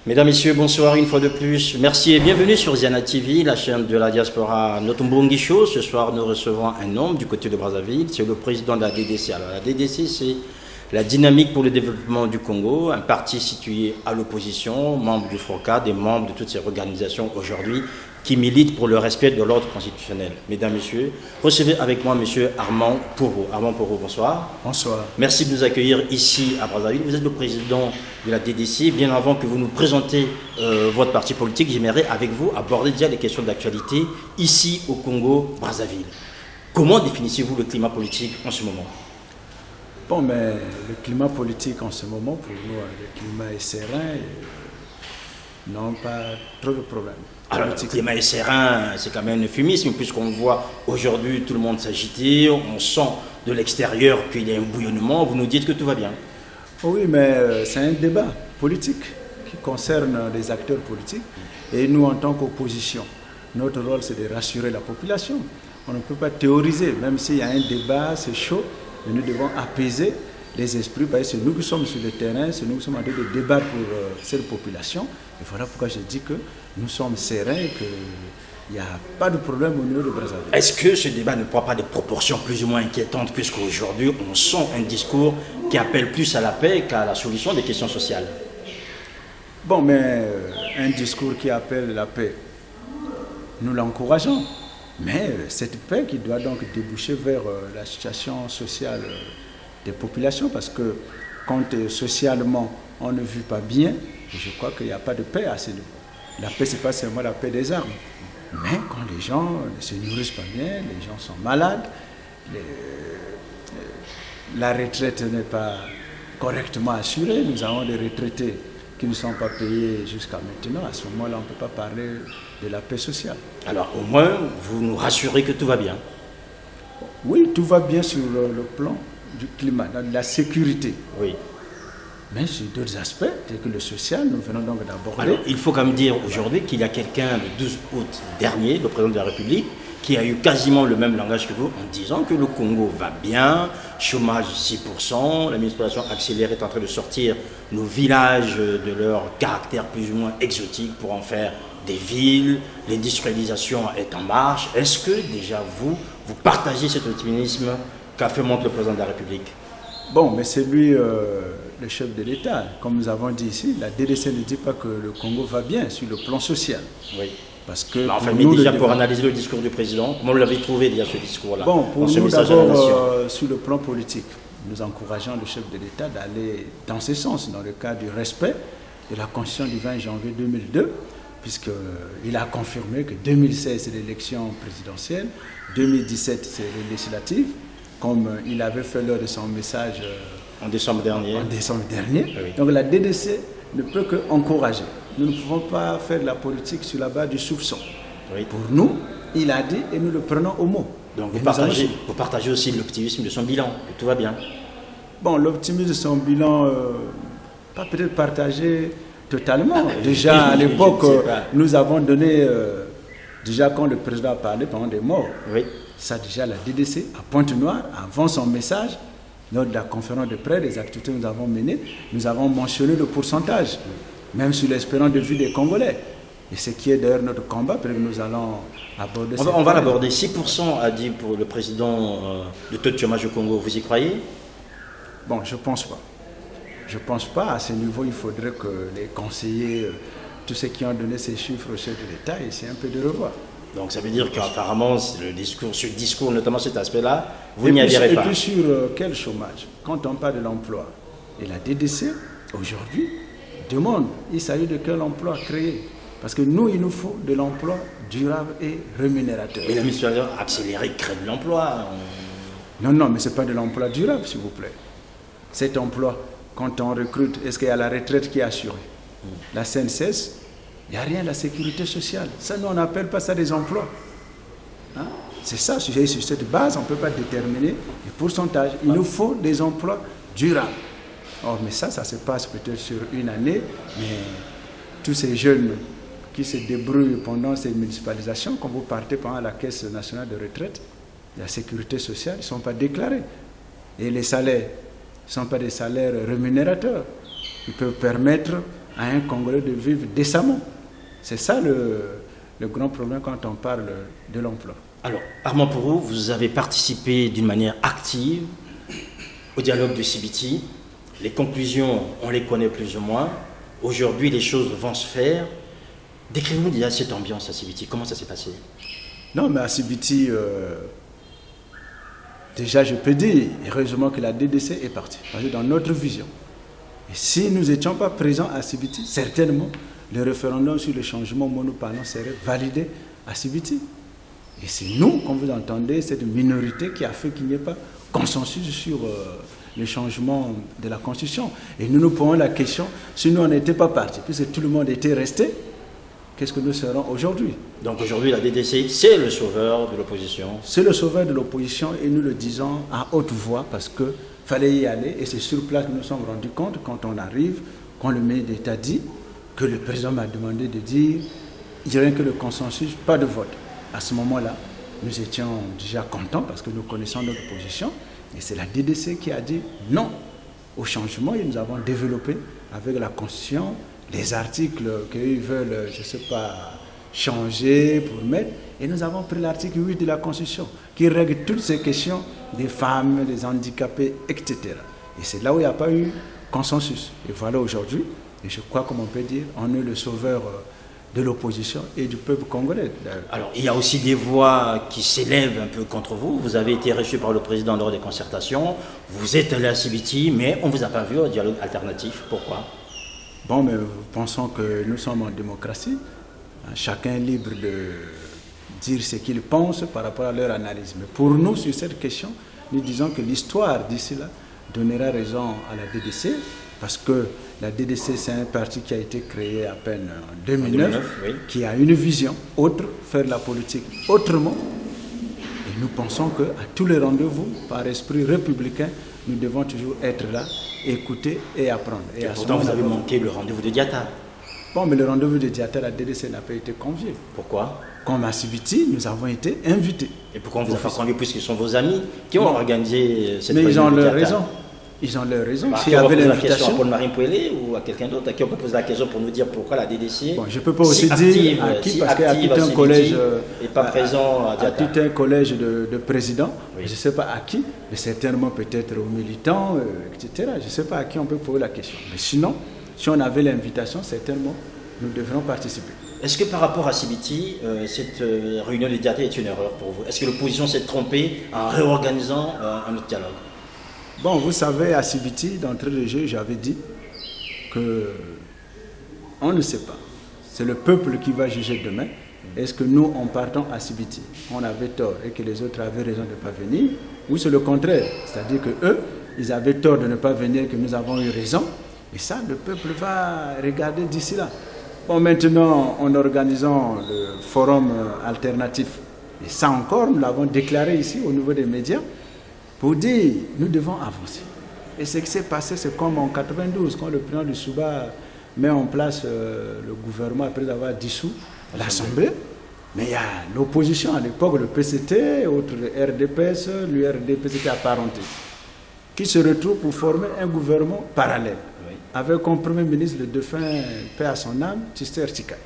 Mesdames, Messieurs, bonsoir une fois de plus. Merci et bienvenue sur Ziana TV, la chaîne de la diaspora Notumbongi Show. Ce soir, nous recevons un homme du côté de Brazzaville, c'est le président de la DDC. Alors, la DDC, c'est la Dynamique pour le développement du Congo, un parti situé à l'opposition, membre du FROCAD et membre de toutes ces organisations aujourd'hui qui militent pour le respect de l'ordre constitutionnel. Mesdames, Messieurs, recevez avec moi Monsieur Armand Porot. Armand Porot, bonsoir. Bonsoir. Merci de nous accueillir ici à Brazzaville. Vous êtes le président de la DDC. Bien avant que vous nous présentez votre parti politique, j'aimerais avec vous aborder déjà les questions d'actualité ici au Congo, Brazzaville. Comment définissez-vous le climat politique en ce moment? Bon, mais le climat politique en ce moment, pour nous, le climat est serein et non pas trop de problèmes. Alors, le climat est serein, c'est quand même un euphémisme, puisqu'on voit aujourd'hui tout le monde s'agiter, on sent de l'extérieur qu'il y a un bouillonnement, vous nous dites que tout va bien. Oui, mais c'est un débat politique qui concerne les acteurs politiques et nous, en tant qu'opposition, notre rôle, c'est de rassurer la population. On ne peut pas théoriser, même s'il y a un débat, c'est chaud, mais nous devons apaiser les esprits, parce que c'est nous qui sommes sur le terrain, c'est nous qui sommes en train de débattre pour cette population. Et voilà pourquoi je dis que nous sommes sereins et qu'il n'y a pas de problème au niveau de Brazzaville. Est-ce que ce débat ne prend pas des proportions plus ou moins inquiétantes, puisqu'aujourd'hui on sent un discours qui appelle plus à la paix qu'à la solution des questions sociales? Bon, mais un discours qui appelle la paix, nous l'encourageons. Mais cette paix qui doit donc déboucher vers la situation sociale des populations, parce que quand socialement on ne vit pas bien, je crois qu'il n'y a pas de paix à ce niveau. La paix, ce n'est pas seulement la paix des armes. Mais quand les gens ne se nourrissent pas bien, les gens sont malades, la retraite n'est pas correctement assurée, nous avons des retraités qui ne sont pas payés jusqu'à maintenant, à ce moment-là, on ne peut pas parler de la paix sociale. Alors au moins, vous nous rassurez que tout va bien. Oui, tout va bien sur le plan du climat, de la sécurité. Oui. Mais sur d'autres aspects, tels que le social, nous venons donc d'aborder. Alors, il faut quand même dire aujourd'hui qu'il y a quelqu'un le 12 août dernier, le président de la République, qui a eu quasiment le même langage que vous en disant que le Congo va bien, chômage 6%, l'administration accélérée est en train de sortir nos villages de leur caractère plus ou moins exotique pour en faire des villes, l'industrialisation est en marche. Est-ce que déjà vous partagez cet optimisme qu'a fait montre le président de la République? Bon, mais c'est lui le chef de l'État. Comme nous avons dit ici, la DDC ne dit pas que le Congo va bien sur le plan social. Oui. Parce que enfin, mais déjà pour analyser le discours du président, comment vous l'avez trouvé déjà ce discours-là? Bon, pour nous d'abord, sur le plan politique, nous encourageons le chef de l'État d'aller dans ce sens, dans le cadre du respect de la Constitution du 20 janvier 2002, puisqu'il a confirmé que 2016 c'est l'élection présidentielle, 2017 c'est les législatives, comme il avait fait lors de son message en décembre dernier. Oui. Donc la DDC ne peut qu'encourager. Nous ne pouvons pas faire de la politique sur la base du soupçon. Oui. Pour nous, il a dit et nous le prenons au mot. Donc vous partagez aussi l'optimisme de son bilan, que tout va bien. Bon, l'optimisme de son bilan, pas peut-être partagé totalement. Déjà à l'époque, nous avons donné, déjà quand le président a parlé pendant des morts, oui. Ça déjà la DDC à Pointe-Noire, avant son message, lors de la conférence de presse, des activités que nous avons menées, nous avons mentionné le pourcentage, même sur l'espérance de vie des Congolais. Et ce qui est d'ailleurs notre combat, peut-être que nous allons aborder. On va l'aborder. 6% a dit pour le président de taux de chômage au Congo. Vous y croyez? Bon, je ne pense pas. Je ne pense pas. À ce niveau, il faudrait que les conseillers, tous ceux qui ont donné ces chiffres au chef de l'État, essaient un peu de revoir. Donc ça veut dire qu'apparemment, ce discours, notamment cet aspect-là, vous n'y adhérez pas. Et puis sur quel chômage? Quand on parle de l'emploi, et la DDC, aujourd'hui, demande, il s'agit de quel emploi créer? Parce que nous, il nous faut de l'emploi durable et rémunérateur. Mais l'administration accélérée crée de l'emploi. Non, mais ce n'est pas de l'emploi durable, s'il vous plaît. Cet emploi, quand on recrute, est-ce qu'il y a la retraite qui est assurée? La CNSS, il n'y a rien, la sécurité sociale. Ça, nous, on n'appelle pas ça des emplois. Hein? C'est ça, sur cette base, on ne peut pas déterminer les pourcentages. Il nous faut des emplois durables. Or, mais ça se passe peut-être sur une année, mais tous ces jeunes qui se débrouillent pendant ces municipalisations, quand vous partez pendant la Caisse nationale de retraite, la sécurité sociale, ils ne sont pas déclarés. Et les salaires ne sont pas des salaires rémunérateurs. Ils peuvent permettre à un Congolais de vivre décemment. C'est ça le grand problème quand on parle de l'emploi. Alors, Armand Pourrou, vous avez participé d'une manière active au dialogue de CBT. Les conclusions, on les connaît plus ou moins. Aujourd'hui, les choses vont se faire. Décrivez-nous déjà cette ambiance à CBT. Comment ça s'est passé? Non, mais à CBT, déjà je peux dire, heureusement que la DDC est partie. Parce que dans notre vision, et si nous n'étions pas présents à CBT, certainement, le référendum sur le changement monoparlant serait validé à CBT. Et c'est nous, comme vous entendez, cette minorité qui a fait qu'il n'y ait pas consensus sur le changement de la Constitution. Et nous nous posons la question, si nous n'étions pas partis, puisque tout le monde était resté, qu'est-ce que nous serons aujourd'hui? Donc aujourd'hui, la DDC, c'est le sauveur de l'opposition. C'est le sauveur de l'opposition et nous le disons à haute voix parce qu'il fallait y aller. Et c'est sur place que nous nous sommes rendus compte, quand on arrive, quand le ministre d'État dit, que le président m'a demandé de dire, il n'y a rien que le consensus, pas de vote. À ce moment-là, nous étions déjà contents parce que nous connaissons notre position. Et c'est la DDC qui a dit non au changement et nous avons développé avec la Constitution les articles qu'ils veulent, je ne sais pas, changer pour mettre. Et nous avons pris l'article 8 de la Constitution qui règle toutes ces questions des femmes, des handicapés, etc. Et c'est là où il n'y a pas eu consensus. Et voilà aujourd'hui, et je crois qu'on peut dire, on est le sauveur de l'opposition et du peuple congolais. Alors, il y a aussi des voix qui s'élèvent un peu contre vous. Vous avez été reçu par le président lors des concertations. Vous êtes allé à CBT, mais on ne vous a pas vu au dialogue alternatif. Pourquoi? Bon, mais pensons que nous sommes en démocratie. Chacun est libre de dire ce qu'il pense par rapport à leur analyse. Mais pour nous, sur cette question, nous disons que l'histoire d'ici là donnera raison à la DDC, parce que la DDC, c'est un parti qui a été créé à peine en 2009, oui, qui a une vision autre, faire la politique autrement. Et nous pensons qu'à tous les rendez-vous, par esprit républicain, nous devons toujours être là, écouter et apprendre. Et pourtant, vous avez manqué le rendez-vous de Diatta. Bon, mais le rendez-vous de Diatta, la DDC n'a pas été conviée. Pourquoi? Comme à CBT, nous avons été invités. Et pourquoi on vous a pas convié, puisqu'ils sont vos amis qui ont organisé cette réunion? Mais ils ont leur Diatta. raison. Ils ont leur raison. S'il y avait l'invitation à Paul-Marie Pouelé ou à quelqu'un d'autre, à qui on peut poser la question pour nous dire pourquoi la DDC, bon, je ne peux pas aussi dire à qui, parce qu'il y a tout un collège, et pas présent à tout un collège de présidents, oui. Je ne sais pas à qui, mais certainement peut-être aux militants, etc. Je ne sais pas à qui on peut poser la question. Mais sinon, si on avait l'invitation, certainement, nous devrions participer. Est-ce que par rapport à CBT, cette réunion de Diatta est une erreur pour vous? Est-ce que l'opposition s'est trompée en réorganisant un autre dialogue? Bon, vous savez, à CBT, d'entrée de jeu, j'avais dit que on ne sait pas. C'est le peuple qui va juger demain. Est-ce que nous, en partant à CBT, on avait tort et que les autres avaient raison de ne pas venir? Ou c'est le contraire? C'est-à-dire qu'eux, ils avaient tort de ne pas venir et que nous avons eu raison. Et ça, le peuple va regarder d'ici là. Bon, maintenant, en organisant le forum alternatif, et ça encore, nous l'avons déclaré ici au niveau des médias, pour dire, nous devons avancer. Et ce qui s'est passé, c'est comme en 92, quand le président du Souba met en place le gouvernement après avoir dissous l'Assemblée. Mais il y a l'opposition à l'époque, le PCT, autre le RDPS, l'URDPS était apparenté, qui se retrouve pour former un gouvernement parallèle, oui, avec comme premier ministre le défunt, paix à son âme, Tchister Tchikaya.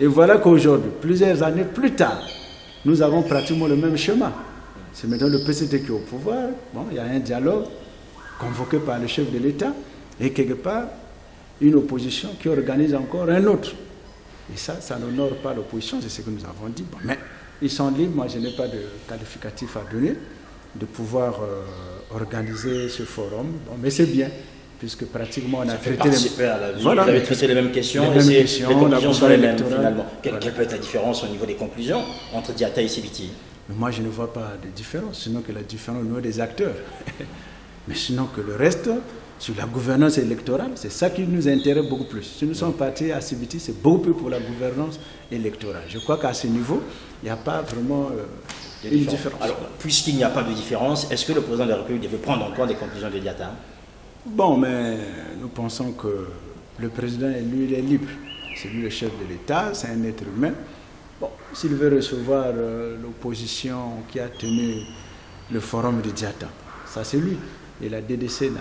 Et voilà qu'aujourd'hui, plusieurs années plus tard, nous avons pratiquement le même schéma. C'est maintenant le PCT qui est au pouvoir. Bon, il y a un dialogue convoqué par le chef de l'État et quelque part une opposition qui organise encore un autre. Et ça n'honore pas l'opposition, c'est ce que nous avons dit. Bon, mais ils sont libres, moi je n'ai pas de qualificatif à donner, de pouvoir organiser ce forum. Bon, mais c'est bien, puisque pratiquement on a traité Vous avez traité les mêmes questions, les conclusions sont les mêmes finalement. Quelle peut être la différence au niveau des conclusions entre Diatta et CBT? Mais moi, je ne vois pas de différence, sinon que la différence au niveau des acteurs. Mais sinon que le reste, sur la gouvernance électorale, c'est ça qui nous intéresse beaucoup plus. Si nous sommes partis à CBT, c'est beaucoup plus pour la gouvernance électorale. Je crois qu'à ce niveau, il n'y a pas vraiment une différence. Alors, puisqu'il n'y a pas de différence, est-ce que le président de la République devait prendre en compte les conclusions de Diatta? Bon, mais nous pensons que le président, lui, il est libre. C'est lui le chef de l'État, c'est un être humain. Bon, s'il veut recevoir l'opposition qui a tenu le forum de Diatta, ça c'est lui. Et la DDC n'a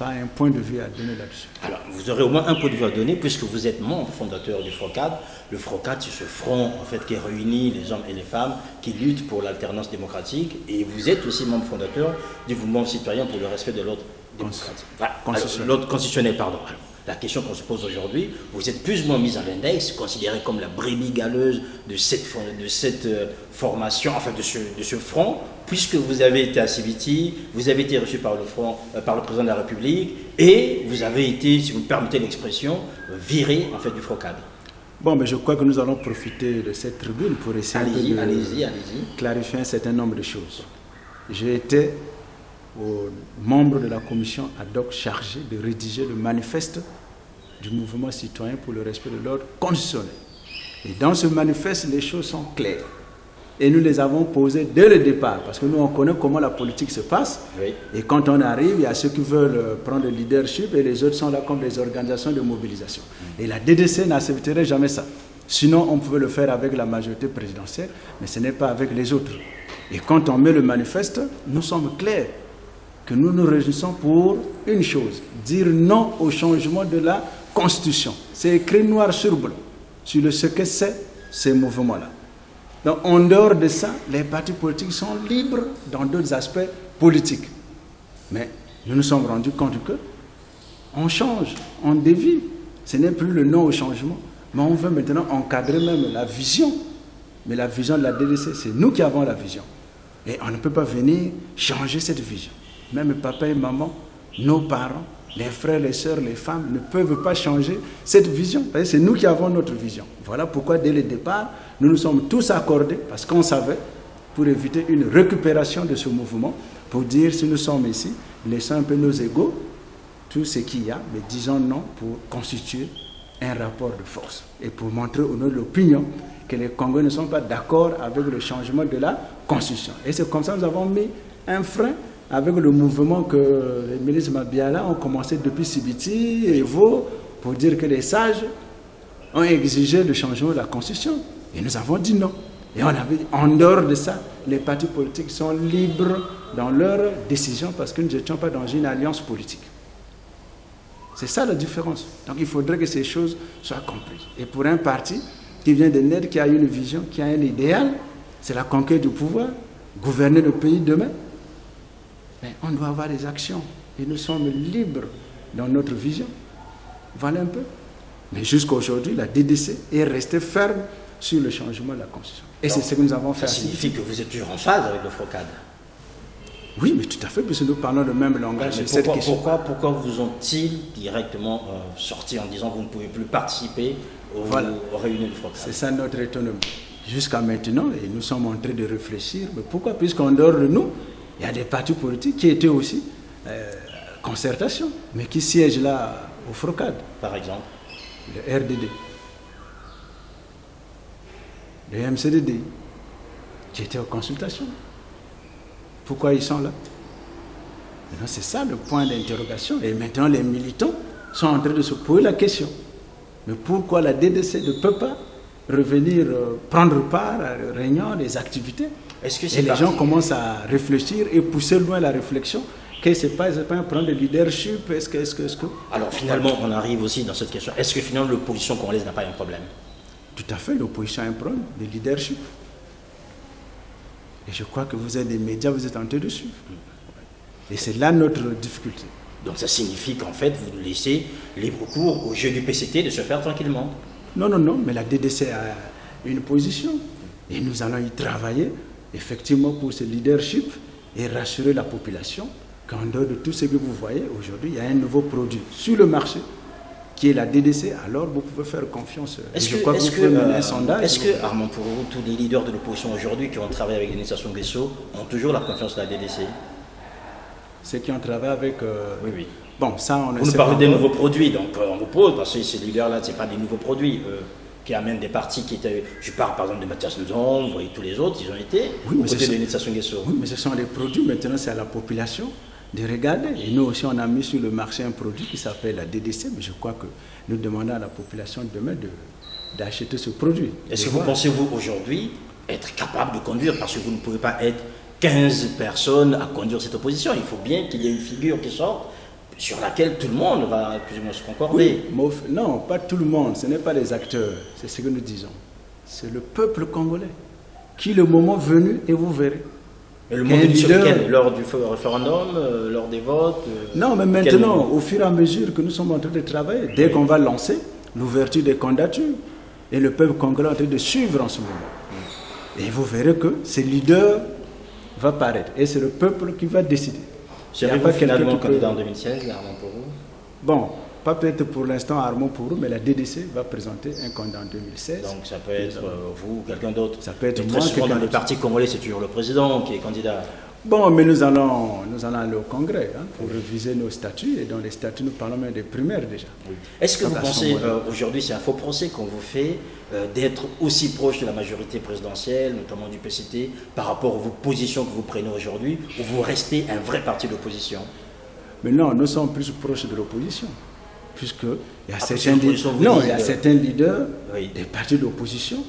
pas un point de vue à donner là-dessus. Alors, vous aurez au moins un point de vue à donner puisque vous êtes membre fondateur du FROCAD. Le FROCAD, c'est ce front en fait, qui réunit les hommes et les femmes qui luttent pour l'alternance démocratique. Et vous êtes aussi membre fondateur du mouvement citoyen pour le respect de l'ordre démocratique. L'ordre constitutionnel, pardon. Alors, la question qu'on se pose aujourd'hui, vous êtes plus ou moins mis à l'index, considéré comme la brebis galeuse de cette formation, enfin de ce front, puisque vous avez été à CBT, vous avez été reçu par le front, par le président de la République, et vous avez été, si vous me permettez l'expression, viré en fait du FROCAD. Bon, mais je crois que nous allons profiter de cette tribune pour essayer allez-y. clarifier un certain nombre de choses. J'ai été membre de la commission ad hoc chargée de rédiger le manifeste du mouvement citoyen pour le respect de l'ordre constitutionnel. Et dans ce manifeste, les choses sont claires. Et nous les avons posées dès le départ, parce que nous, on connaît comment la politique se passe. Oui. Et quand on arrive, il y a ceux qui veulent prendre le leadership et les autres sont là comme des organisations de mobilisation. Et la DDC n'accepterait jamais ça. Sinon, on pouvait le faire avec la majorité présidentielle, mais ce n'est pas avec les autres. Et quand on met le manifeste, nous sommes clairs que nous nous réunissons pour une chose, dire non au changement de la Constitution. C'est écrit noir sur blanc sur ce que c'est ces mouvements-là. Donc, en dehors de ça, les partis politiques sont libres dans d'autres aspects politiques. Mais nous nous sommes rendus compte que on change, on dévie. Ce n'est plus le non au changement, mais on veut maintenant encadrer même la vision. Mais la vision de la DDC, c'est nous qui avons la vision. Et on ne peut pas venir changer cette vision. Même papa et maman, nos parents, les frères, les sœurs, les femmes ne peuvent pas changer cette vision. C'est nous qui avons notre vision. Voilà pourquoi dès le départ, nous nous sommes tous accordés, parce qu'on savait, pour éviter une récupération de ce mouvement, pour dire si nous sommes ici, laissons un peu nos égos, tout ce qu'il y a, mais disons non pour constituer un rapport de force. Et pour montrer au nom de l'opinion que les Congolais ne sont pas d'accord avec le changement de la Constitution. Et c'est comme ça que nous avons mis un frein avec le mouvement que les ministres Mabiala ont commencé depuis Sibiti et Evo pour dire que les sages ont exigé le changement de la Constitution. Et nous avons dit non. Et on avait, en dehors de ça, les partis politiques sont libres dans leurs décisions parce que nous n'étions pas dans une alliance politique. C'est ça la différence. Donc il faudrait que ces choses soient comprises. Et pour un parti qui vient de naître, qui a une vision, qui a un idéal, c'est la conquête du pouvoir, gouverner le pays demain. Mais on doit avoir des actions. Et nous sommes libres dans notre vision. Voilà un peu. Mais jusqu'à aujourd'hui, la DDC est restée ferme sur le changement de la Constitution. Et c'est ce que nous avons fait. Ça signifie que vous êtes toujours en phase avec le FROCAD. Oui, mais tout à fait, puisque nous parlons le même langage. Pourquoi vous ont-ils directement sorti en disant que vous ne pouvez plus participer aux réunions du FROCAD? C'est ça notre étonnement. Jusqu'à maintenant, et nous sommes en train de réfléchir, mais pourquoi? Puisqu'en dehors de nous, il y a des partis politiques qui étaient aussi concertation, mais qui siègent là au FROCAD. Par exemple? Le RDD, le MCDD, qui étaient aux consultations. Pourquoi ils sont là? Maintenant, c'est ça le point d'interrogation. Et maintenant, les militants sont en train de se poser la question. Mais pourquoi la DDC ne peut pas revenir prendre part à la réunion, des activités? Et les gens commencent à réfléchir et pousser loin la réflexion. Que c'est pas un problème de leadership? Est-ce que... Alors finalement, on arrive aussi dans cette question. Est-ce que finalement l'opposition congolaise n'a pas un problème? Tout à fait, l'opposition a un problème de leadership. Et je crois que vous êtes des médias, vous êtes en train de suivre. Et c'est là notre difficulté. Donc ça signifie qu'en fait, vous laissez libre cours au jeu du PCT de se faire tranquillement? Non, mais la DDC a une position. Et nous allons y travailler, effectivement, pour ce leadership et rassurer la population qu'en dehors de tout ce que vous voyez aujourd'hui, il y a un nouveau produit sur le marché qui est la DDC, alors vous pouvez faire confiance. Est-ce que, Armand Pourourou, tous les leaders de l'opposition aujourd'hui qui ont travaillé avec l'administration Nguesso ont toujours la confiance de la DDC? Ceux qui ont travaillé avec... Oui. Bon, ça, on vous nous parlez des nouveaux produits, donc on vous pose, parce que ces leaders-là, ce n'est pas des nouveaux produits qui amènent des partis qui étaient... Je parle par exemple de Mathias Nzon, vous voyez tous les autres, ils ont été aux côtés de l'administration Nguesso. Oui, mais ce sont les produits, maintenant c'est à la population de regarder. Et nous aussi, on a mis sur le marché un produit qui s'appelle la DDC, mais je crois que nous demandons à la population demain d'acheter ce produit. Est-ce que vous pensez, vous, aujourd'hui, être capable de conduire? Parce que vous ne pouvez pas être 15 personnes à conduire cette opposition. Il faut bien qu'il y ait une figure qui sorte sur laquelle tout le monde va plus ou moins se concorder. Oui, non, pas tout le monde, ce n'est pas les acteurs, c'est ce que nous disons. C'est le peuple congolais qui, le moment venu, et vous verrez. Et le moment venu sur lequel? Lors du référendum, lors des votes? Non, mais maintenant, au fur et à mesure que nous sommes en train de travailler, dès qu'on va lancer l'ouverture des candidatures, et le peuple congolais est en train de suivre en ce moment. Et vous verrez que ce leader va paraître, et c'est le peuple qui va décider. Serez-vous finalement candidat en 2016, Armand Porou? Bon, pas peut-être pour l'instant Armand Porou, mais la DDC va présenter un candidat en 2016. Donc ça peut être vous ou quelqu'un d'autre. Ça peut être moi. Très souvent dans les partis congolais, c'est toujours le président qui est candidat. Bon, mais nous allons aller au Congrès pour réviser nos statuts. Et dans les statuts, nous parlons même des primaires déjà. Oui. Est-ce que vous pensez, aujourd'hui, c'est un faux procès qu'on vous fait, d'être aussi proche de la majorité présidentielle, notamment du PCT, par rapport aux positions que vous prenez aujourd'hui, ou vous restez un vrai parti d'opposition? Mais non, nous sommes plus proches de l'opposition. Puisqu'il y a certains leaders des partis d'opposition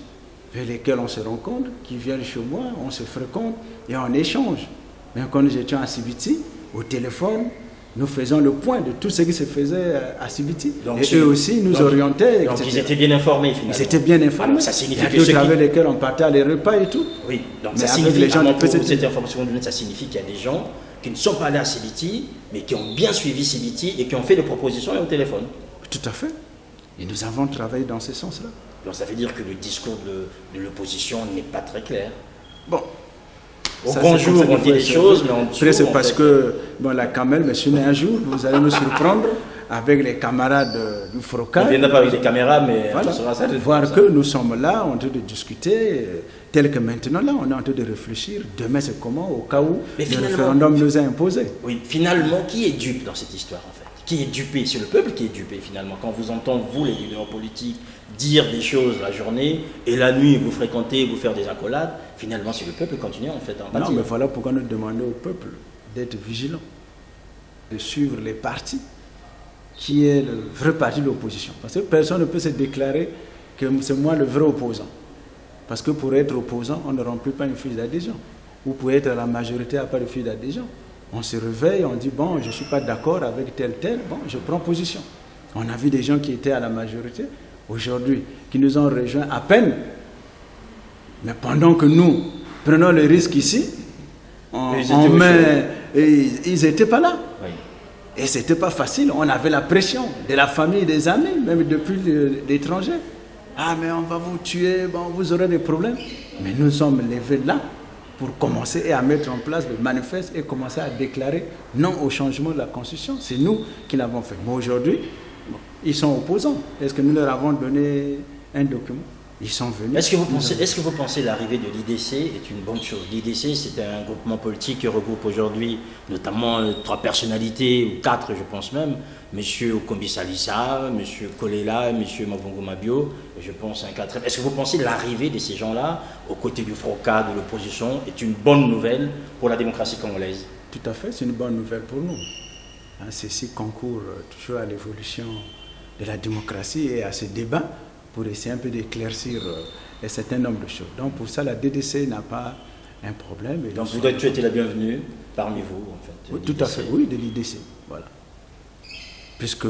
vers lesquels on se rencontre, qui viennent chez moi, on se fréquente et on échange. Même quand nous étions à Sibiti, au téléphone, nous faisons le point de tout ce qui se faisait à Sibiti. Et eux aussi nous orientaient. Donc ils étaient bien informés finalement. Ils étaient bien informés. Alors, ça signifie il y a d'autres avec lesquels on partage les repas et tout. Oui, donc ça signifie, cette information, ça signifie qu'il y a des gens qui ne sont pas allés à Sibiti, mais qui ont bien suivi Sibiti et qui ont fait des propositions au téléphone. Tout à fait. Et nous avons travaillé dans ce sens-là. Donc ça veut dire que le discours de l'opposition n'est pas très clair. Bon. Au grand jour, on dit des choses, mais en dessous, c'est parce que, bon, la Camel, monsieur, un jour, vous allez nous surprendre avec les camarades du Froca. On ne viendra pas avec les caméras, mais voilà, on sera ça. Voir que nous sommes là, en train de discuter, tel que maintenant, là, on est en train de réfléchir. Demain, c'est comment, au cas où le référendum nous a imposé. Oui, finalement, qui est dupe dans cette histoire, en fait? Qui est dupé? C'est le peuple qui est dupé, finalement. Quand vous entendez, vous, les leaders politiques, dire des choses la journée, et la nuit, vous fréquentez, vous faire des accolades, finalement, c'est le peuple qui continue, en fait, à en Non, mais voilà pourquoi nous demandons au peuple d'être vigilant, de suivre les partis, qui est le vrai parti de l'opposition. Parce que personne ne peut se déclarer que c'est moi le vrai opposant. Parce que pour être opposant, on ne remplit pas une fiche d'adhésion. Ou pour être à la majorité, à pas de fiche d'adhésion. On se réveille, on dit, bon, je ne suis pas d'accord avec tel, bon, je prends position. On a vu des gens qui étaient à la majorité, aujourd'hui, qui nous ont rejoints à peine. Mais pendant que nous prenons le risque ici, ils n'étaient pas là. Oui. Et ce n'était pas facile. On avait la pression de la famille, des amis, même depuis l'étranger. Ah, mais on va vous tuer, bon, vous aurez des problèmes. Mais nous sommes levés là pour commencer et à mettre en place le manifeste et commencer à déclarer non au changement de la Constitution. C'est nous qui l'avons fait. Mais aujourd'hui, ils sont opposants. Est-ce que nous leur avons donné un document? Ils sont venus. Est-ce que vous pensez l'arrivée de l'IDC est une bonne chose? L'IDC, c'est un groupement politique qui regroupe aujourd'hui notamment 3 personnalités, ou 4 je pense même, M. Okombi Salissa, M. Kolela, M. Mabongo Mabio, et je pense un 4e. Est-ce que vous pensez l'arrivée de ces gens-là, aux côtés du FROCA, de l'opposition, est une bonne nouvelle pour la démocratie congolaise? Tout à fait, c'est une bonne nouvelle pour nous. Ceci concourt toujours à l'évolution de la démocratie et à ce débat pour essayer un peu d'éclaircir un certain nombre de choses. Donc pour ça, la DDC n'a pas un problème. Donc vous doit être la bienvenue parmi vous, en fait. Oui, tout à fait, oui, de l'IDC, voilà. Puisque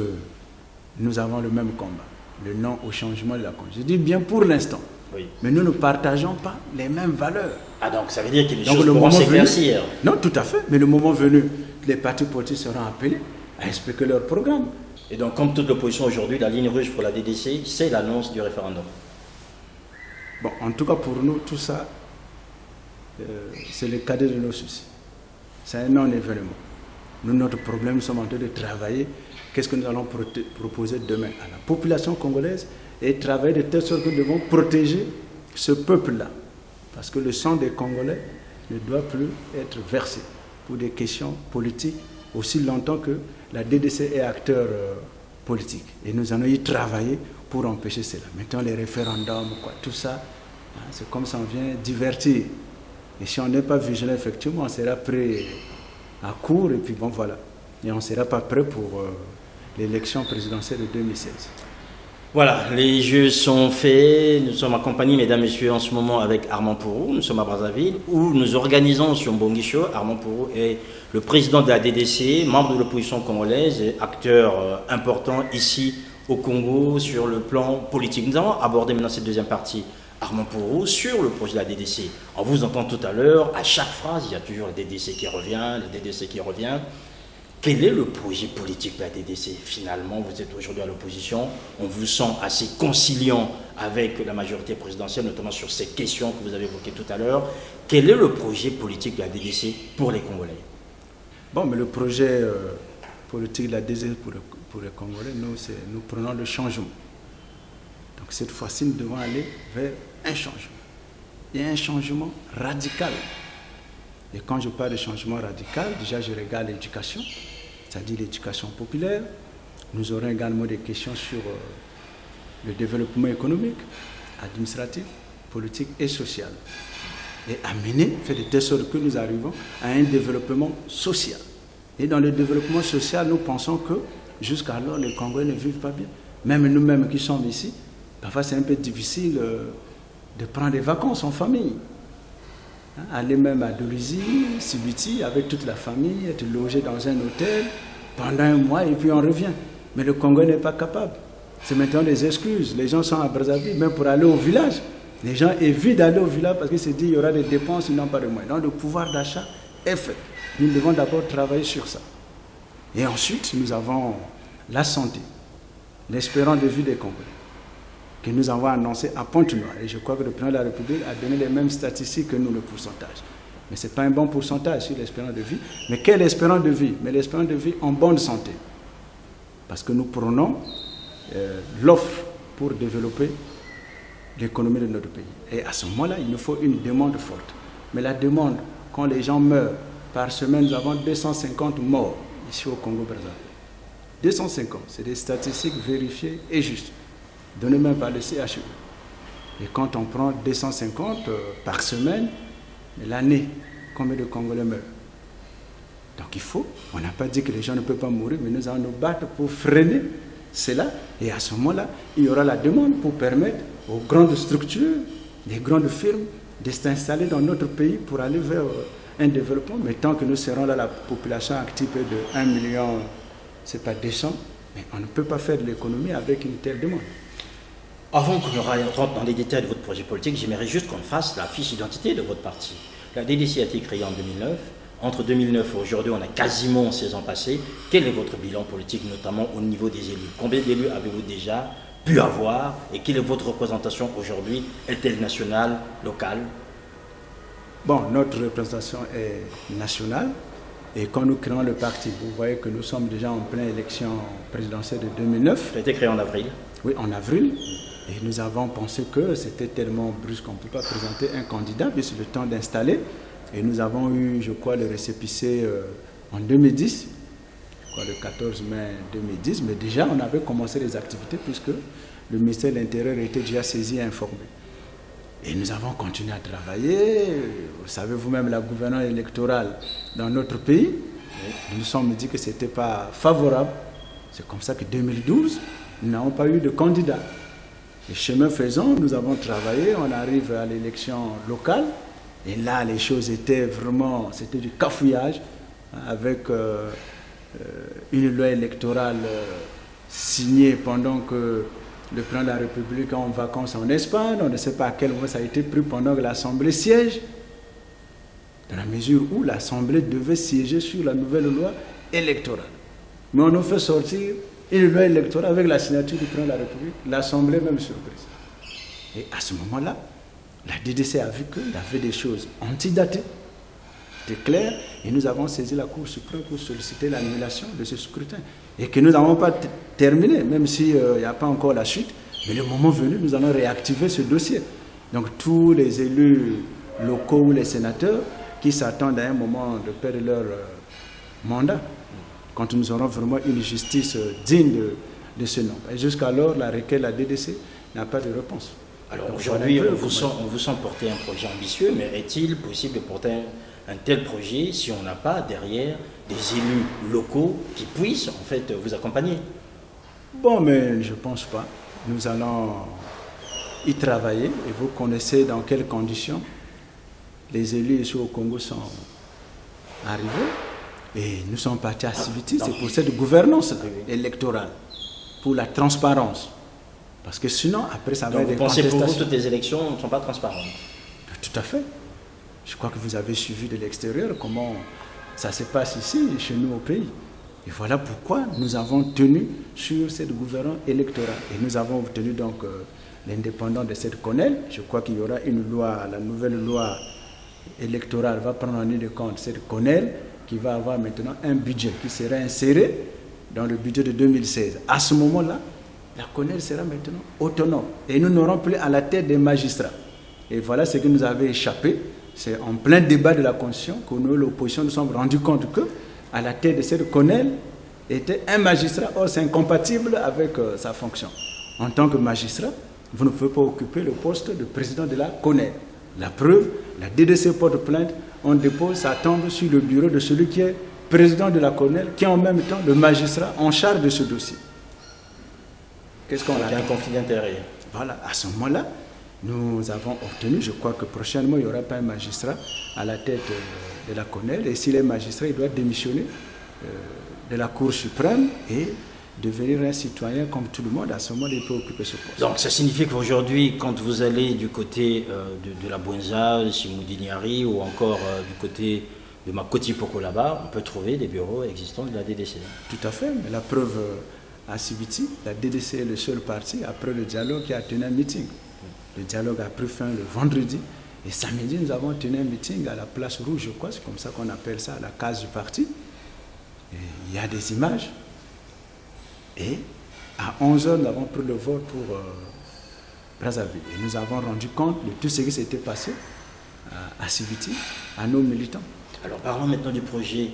nous avons le même combat, le non au changement de la Constitution. Je dis bien pour l'instant, oui. Mais nous ne partageons pas les mêmes valeurs. Ah donc ça veut dire que les choses pourront s'éclaircir. Non, tout à fait, mais le moment venu, les partis politiques seront appelés à expliquer leur programme. Et donc, comme toute l'opposition aujourd'hui, la ligne rouge pour la DDC, c'est l'annonce du référendum. Bon, en tout cas pour nous, tout ça, c'est le cadet de nos soucis. C'est un non-événement. Nous, notre problème, nous sommes en train de travailler. Qu'est-ce que nous allons proposer demain à la population congolaise et travailler de telle sorte que nous devons protéger ce peuple-là. Parce que le sang des Congolais ne doit plus être versé pour des questions politiques aussi longtemps que la DDC est acteur politique. Et nous allons y travailler pour empêcher cela. Maintenant, les référendums, tout ça, c'est comme ça, on vient divertir. Et si on n'est pas vigilant, effectivement, on sera prêt à court, et puis bon, voilà. Et on ne sera pas prêt pour l'élection présidentielle de 2016. Voilà, les jeux sont faits. Nous sommes accompagnés, mesdames, messieurs, en ce moment avec Armand Pourou. Nous sommes à Brazzaville où nous organisons sur Mbongi Show. Armand Pourou est le président de la DDC, membre de l'opposition congolaise et acteur important ici au Congo sur le plan politique. Nous allons aborder maintenant cette deuxième partie. Armand Pourou sur le projet de la DDC. On vous entend tout à l'heure, à chaque phrase, il y a toujours la DDC qui revient, la DDC qui revient. Quel est le projet politique de la DDC? Finalement, vous êtes aujourd'hui à l'opposition, on vous sent assez conciliant avec la majorité présidentielle, notamment sur ces questions que vous avez évoquées tout à l'heure. Quel est le projet politique de la DDC pour les Congolais? Bon, mais le projet politique de la DDC pour les Congolais, nous prenons le changement. Donc cette fois-ci, nous devons aller vers un changement. Et un changement radical. Et quand je parle de changement radical, déjà je regarde l'éducation, c'est-à-dire l'éducation populaire. Nous aurons également des questions sur le développement économique, administratif, politique et social. Et amener, faire de telle sorte que nous arrivons à un développement social. Et dans le développement social, nous pensons que jusqu'alors, les Congolais ne vivent pas bien. Même nous-mêmes qui sommes ici, parfois c'est un peu difficile de prendre des vacances en famille. Aller même à Dolisie, Sibiti, avec toute la famille, être logé dans un hôtel pendant un mois et puis on revient. Mais le Congo n'est pas capable. C'est maintenant des excuses. Les gens sont à Brazzaville, même pour aller au village. Les gens évitent d'aller au village parce qu'ils se disent qu'il y aura des dépenses, ils n'ont pas de moyens. Donc le pouvoir d'achat est fait. Nous devons d'abord travailler sur ça. Et ensuite, nous avons la santé, l'espérance de vie des Congolais, que nous avons annoncé à Pointe-Noire. Et je crois que le président de la République a donné les mêmes statistiques que nous, le pourcentage. Mais ce n'est pas un bon pourcentage sur l'espérance de vie. Mais quelle espérance de vie? Mais l'espérance de vie en bonne santé. Parce que nous prenons l'offre pour développer l'économie de notre pays. Et à ce moment-là, il nous faut une demande forte. Mais la demande, quand les gens meurent, par semaine, nous avons 250 morts ici au Congo-Brazzaville. 250, c'est des statistiques vérifiées et justes. Donné même par le CHU. Et quand on prend 250 par semaine, l'année, combien de Congolais meurent? Donc il faut, on n'a pas dit que les gens ne peuvent pas mourir, mais nous allons nous battre pour freiner cela. Et à ce moment-là, il y aura la demande pour permettre aux grandes structures, les grandes firmes, de s'installer dans notre pays pour aller vers un développement. Mais tant que nous serons là, la population active de 1 million, c'est pas 200, mais on ne peut pas faire de l'économie avec une telle demande. Avant qu'on rentre dans les détails de votre projet politique, j'aimerais juste qu'on fasse la fiche d'identité de votre parti. La DDC a été créée en 2009. Entre 2009 et aujourd'hui, on a quasiment 16 ans passés. Quel est votre bilan politique, notamment au niveau des élus? Combien d'élus avez-vous déjà pu avoir? Et quelle est votre représentation aujourd'hui? Est-elle nationale, locale? Bon, notre représentation est nationale. Et quand nous créons le parti, vous voyez que nous sommes déjà en pleine élection présidentielle de 2009. Ça a été créé en avril. Oui, en avril. Et nous avons pensé que c'était tellement brusque qu'on ne peut pas présenter un candidat, puis c'est le temps d'installer. Et nous avons eu, je crois, le récépissé en 2010, je crois le 14 mai 2010, mais déjà on avait commencé les activités puisque le ministère de l'Intérieur était déjà saisi et informé. Et nous avons continué à travailler. Vous savez vous-même, la gouvernance électorale dans notre pays, nous nous sommes dit que ce n'était pas favorable. C'est comme ça que 2012, nous n'avons pas eu de candidat. Et chemin faisant, nous avons travaillé, on arrive à l'élection locale, et là les choses étaient vraiment, c'était du cafouillage, avec une loi électorale signée pendant que le président de la République est en vacances en Espagne, on ne sait pas à quel moment ça a été pris pendant que l'Assemblée siège, dans la mesure où l'Assemblée devait siéger sur la nouvelle loi électorale. Mais on nous fait sortir une loi électorale avec la signature du président de la République, l'Assemblée même surprise. Et à ce moment-là, la DDC a vu qu'il y avait des choses antidatées, c'était clair, et nous avons saisi la Cour suprême pour solliciter l'annulation de ce scrutin. Et que nous n'avons pas terminé, même s'il n'y a pas encore la suite, mais le moment venu, nous allons réactiver ce dossier. Donc tous les élus locaux ou les sénateurs qui s'attendent à un moment de perdre leur mandat, quand nous aurons vraiment une justice digne de ce nom. Et jusqu'alors, la requête de la DDC n'a pas de réponse. Alors aujourd'hui, on vous sent porter un projet ambitieux, mais est-il possible de porter un tel projet si on n'a pas derrière des élus locaux qui puissent en fait vous accompagner? Bon, mais je ne pense pas. Nous allons y travailler et vous connaissez dans quelles conditions les élus ici au Congo sont arrivés et nous sommes partis à Civiti. C'est pour cette gouvernance électorale, pour la transparence. Parce que sinon, après, ça va être des contestations. Vous pensez pour vous, toutes les élections ne sont pas transparentes? Tout à fait. Je crois que vous avez suivi de l'extérieur comment ça se passe ici, chez nous au pays. Et voilà pourquoi nous avons tenu sur cette gouvernance électorale. Et nous avons obtenu donc l'indépendance de cette CONEL. Je crois qu'il y aura une loi, la nouvelle loi électorale va prendre en ligne de compte cette CONEL qui va avoir maintenant un budget qui sera inséré dans le budget de 2016. À ce moment-là, la CONEL sera maintenant autonome. Et nous n'aurons plus à la tête des magistrats. Et voilà ce qui nous avait échappé. C'est en plein débat de la Constitution que nous, l'opposition, nous sommes rendus compte que à la tête de cette CONEL était un magistrat. Or, c'est incompatible avec sa fonction. En tant que magistrat, vous ne pouvez pas occuper le poste de président de la CONEL. La preuve, la DDC porte plainte, on dépose, ça tombe sur le bureau de celui qui est président de la CONEL, qui est en même temps le magistrat en charge de ce dossier. Qu'est-ce qu'on a? Il y a un conflit d'intérêts. Voilà, à ce moment-là, nous avons obtenu, je crois que prochainement, il n'y aura pas un magistrat à la tête de la CONEL. Et si les magistrats, il doit démissionner de la Cour suprême et devenir un citoyen comme tout le monde. À ce moment, il peut occuper ce poste. Donc, ça signifie qu'aujourd'hui, quand vous allez du côté de la Bwenza, de Simoudignari ou encore du côté de Makoti Pokolaba, on peut trouver des bureaux existants de la DDC. Tout à fait, mais la preuve à Civiti, la DDC est le seul parti après le dialogue qui a tenu un meeting. Le dialogue a pris fin le vendredi et samedi nous avons tenu un meeting à la place rouge, je crois, c'est comme ça qu'on appelle ça, à la case du parti. Et il y a des images et à 11h nous avons pris le vote pour Brazzaville et nous avons rendu compte de tout ce qui s'était passé à Civiti, à nos militants. Alors parlons maintenant du projet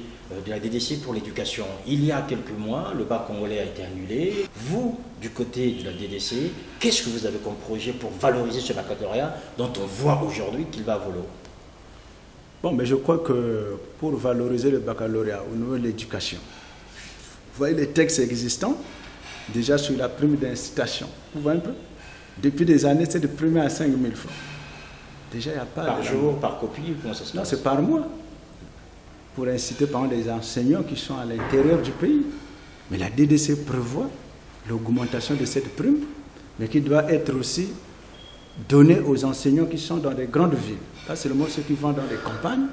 de la DDC pour l'éducation. Il y a quelques mois, le bac congolais a été annulé. Vous, du côté de la DDC, qu'est-ce que vous avez comme projet pour valoriser ce baccalauréat dont on voit aujourd'hui qu'il va à volo? Bon, mais je crois que pour valoriser le baccalauréat au niveau de l'éducation, vous voyez les textes existants, déjà sur la prime d'incitation. Vous voyez un peu? Depuis des années, c'est de prime à 5 000 francs. Déjà, il n'y a pas... Par jour, par copie, comment ça se passe? Non, c'est par mois. Pour inciter par exemple les enseignants qui sont à l'intérieur du pays. Mais la DDC prévoit l'augmentation de cette prime, mais qui doit être aussi donnée aux enseignants qui sont dans les grandes villes, pas seulement ceux qui vont dans les campagnes.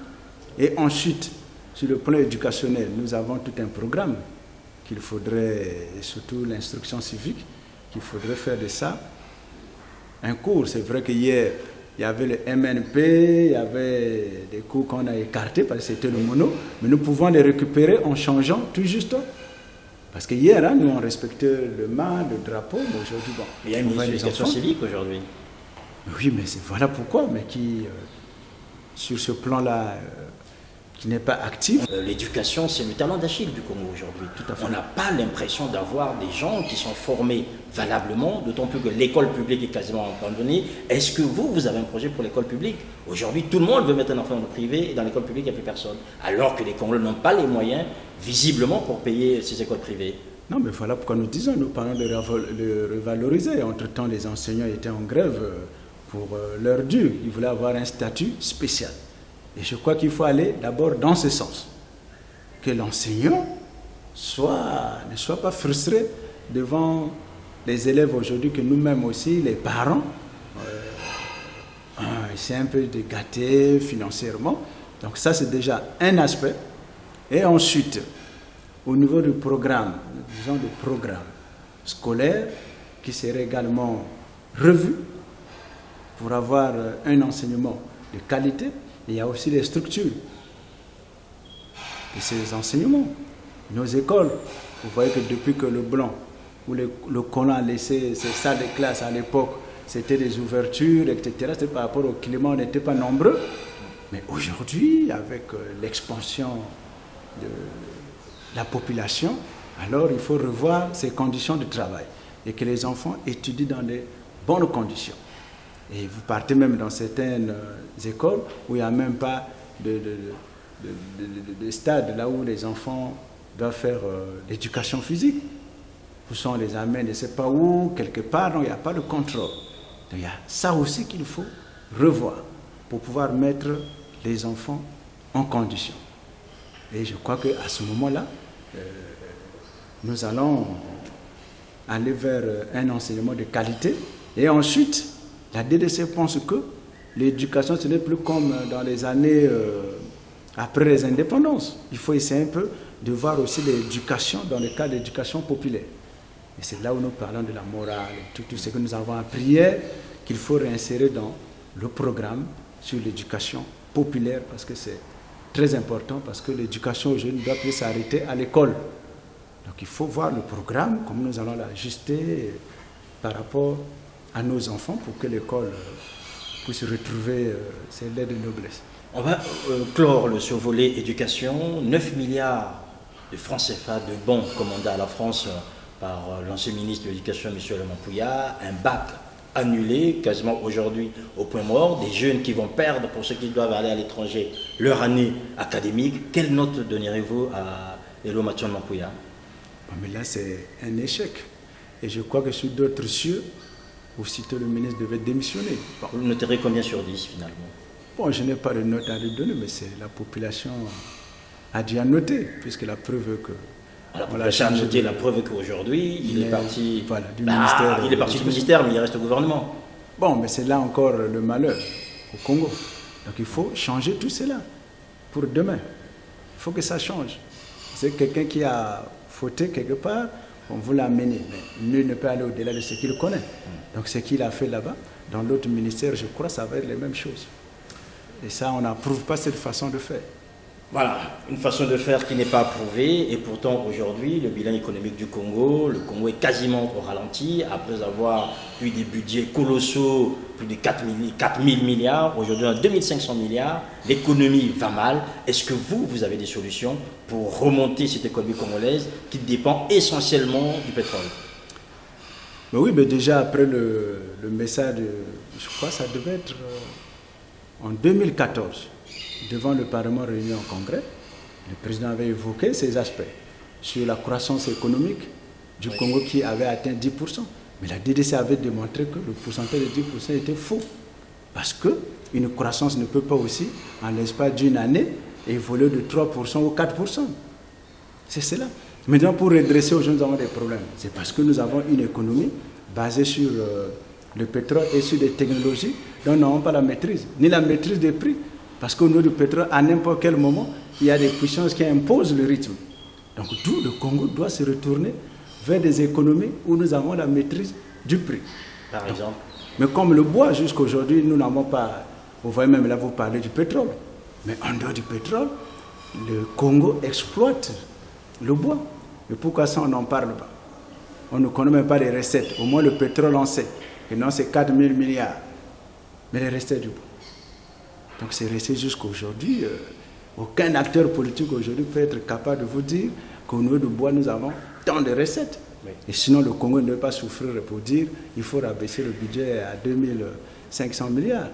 Et ensuite, sur le plan éducationnel, nous avons tout un programme qu'il faudrait, et surtout l'instruction civique, qu'il faudrait faire de ça un cours. C'est vrai qu'hier, il y avait le MNP, il y avait des cours qu'on a écartés parce que c'était le mono, mais nous pouvons les récupérer en changeant tout juste. Parce que hier, nous, on respectait le mât, le drapeau, mais aujourd'hui, bon. Il y a une éducation civique aujourd'hui. Oui, mais voilà pourquoi, mais qui, sur ce plan-là, qui n'est pas actif. L'éducation, c'est le talent d'Achille du Congo aujourd'hui. Tout à fait. On n'a pas l'impression d'avoir des gens qui sont formés valablement, d'autant plus que l'école publique est quasiment abandonnée. Est-ce que vous avez un projet pour l'école publique? Aujourd'hui, tout le monde veut mettre un enfant dans le privé et dans l'école publique, il n'y a plus personne. Alors que les Congolais n'ont pas les moyens, visiblement, pour payer ces écoles privées. Non, mais voilà pourquoi nous disons, nous parlons de revaloriser. Entre-temps, les enseignants étaient en grève pour leur dû. Ils voulaient avoir un statut spécial. Et je crois qu'il faut aller d'abord dans ce sens. Que l'enseignant ne soit pas frustré devant les élèves aujourd'hui, que nous-mêmes aussi, les parents, c'est un peu de gâter financièrement. Donc ça, c'est déjà un aspect. Et ensuite, au niveau du programme, disons du programme scolaire, qui serait également revu pour avoir un enseignement de qualité. Il y a aussi les structures de ces enseignements. Nos écoles, vous voyez que depuis que le blanc ou le colon a laissé ses salles de classe à l'époque, c'était des ouvertures, etc. C'était par rapport au climat, on n'était pas nombreux. Mais aujourd'hui, avec l'expansion de la population, alors il faut revoir ces conditions de travail et que les enfants étudient dans de bonnes conditions. Et vous partez même dans certaines écoles où il n'y a même pas de stade là où les enfants doivent faire l'éducation physique. poussons, on les amène, je ne sais pas où, quelque part, donc il n'y a pas de contrôle. Donc il y a ça aussi qu'il faut revoir pour pouvoir mettre les enfants en condition. Et je crois qu'à ce moment-là, nous allons aller vers un enseignement de qualité. Et ensuite, la DDC pense que l'éducation, ce n'est plus comme dans les années après les indépendances. Il faut essayer un peu de voir aussi l'éducation dans le cadre de l'éducation populaire. Et c'est là où nous parlons de la morale, tout ce que nous avons appris hier, qu'il faut réinsérer dans le programme sur l'éducation populaire, parce que c'est très important, parce que l'éducation aujourd'hui ne doit plus s'arrêter à l'école. Donc il faut voir le programme, comme nous allons l'ajuster par rapport à nos enfants pour que l'école puisse retrouver ses lettres de noblesse. On va clore le survolet éducation. 9 milliards de francs CFA de bons commandés à la France par l'ancien ministre de l'Éducation, M. Alain Pouya, un bac annulé quasiment aujourd'hui au point mort, des jeunes qui vont perdre, pour ceux qui doivent aller à l'étranger, leur année académique. Quelle note donnerez-vous à Elo Mathieu Mampouya? Mais là, c'est un échec. Et je crois que sur d'autres cieux, aussitôt le ministre devait démissionner. Bon. Vous noterez combien sur 10 finalement? Bon, je n'ai pas de note à lui donner, mais c'est la population a dû à noter, puisque la preuve que... La population a noté la preuve qu'aujourd'hui, il est parti, voilà, du ministère. Il est parti du ministère, mais il reste au gouvernement. Bon, mais c'est là encore le malheur au Congo. Donc il faut changer tout cela pour demain. Il faut que ça change. C'est quelqu'un qui a fauté quelque part, on veut l'amener. Mais nul ne peut aller au-delà de ce qu'il connaît. Donc ce qu'il a fait là-bas, dans l'autre ministère, je crois que ça va être les mêmes choses. Et ça, on n'approuve pas cette façon de faire. Voilà, une façon de faire qui n'est pas approuvée. Et pourtant, aujourd'hui, le bilan économique du Congo, le Congo est quasiment au ralenti. Après avoir eu des budgets colossaux, plus de 4 000 milliards, aujourd'hui on a 2500 milliards, l'économie va mal. Est-ce que vous avez des solutions pour remonter cette économie congolaise qui dépend essentiellement du pétrole? Mais oui, mais déjà après le message, je crois que ça devait être en 2014, devant le Parlement réuni en congrès, le président avait évoqué ces aspects sur la croissance économique du Congo qui avait atteint 10%. Mais la DDC avait démontré que le pourcentage de 10% était faux. Parce qu'une croissance ne peut pas aussi, en l'espace d'une année, évoluer de 3% ou 4%. C'est cela. Maintenant, pour redresser aujourd'hui, nous avons des problèmes. C'est parce que nous avons une économie basée sur le pétrole et sur des technologies dont nous n'avons pas la maîtrise, ni la maîtrise des prix. Parce qu'au niveau du pétrole, à n'importe quel moment, il y a des puissances qui imposent le rythme. Donc, d'où le Congo doit se retourner vers des économies où nous avons la maîtrise du prix. Par exemple. Mais comme le bois, jusqu'à aujourd'hui, nous n'avons pas... Vous voyez même là, vous parlez du pétrole. Mais en dehors du pétrole, le Congo exploite le bois. Mais pourquoi ça, on n'en parle pas? On ne connaît même pas les recettes. Au moins, le pétrole, on sait. Et non, c'est 4 000 milliards. Mais les recettes du bois. Donc c'est resté jusqu'à aujourd'hui. Aucun acteur politique aujourd'hui peut être capable de vous dire qu'au niveau du bois, nous avons tant de recettes. Oui. Et sinon, le Congo ne doit pas souffrir pour dire qu'il faut rabaisser le budget à 2500 milliards.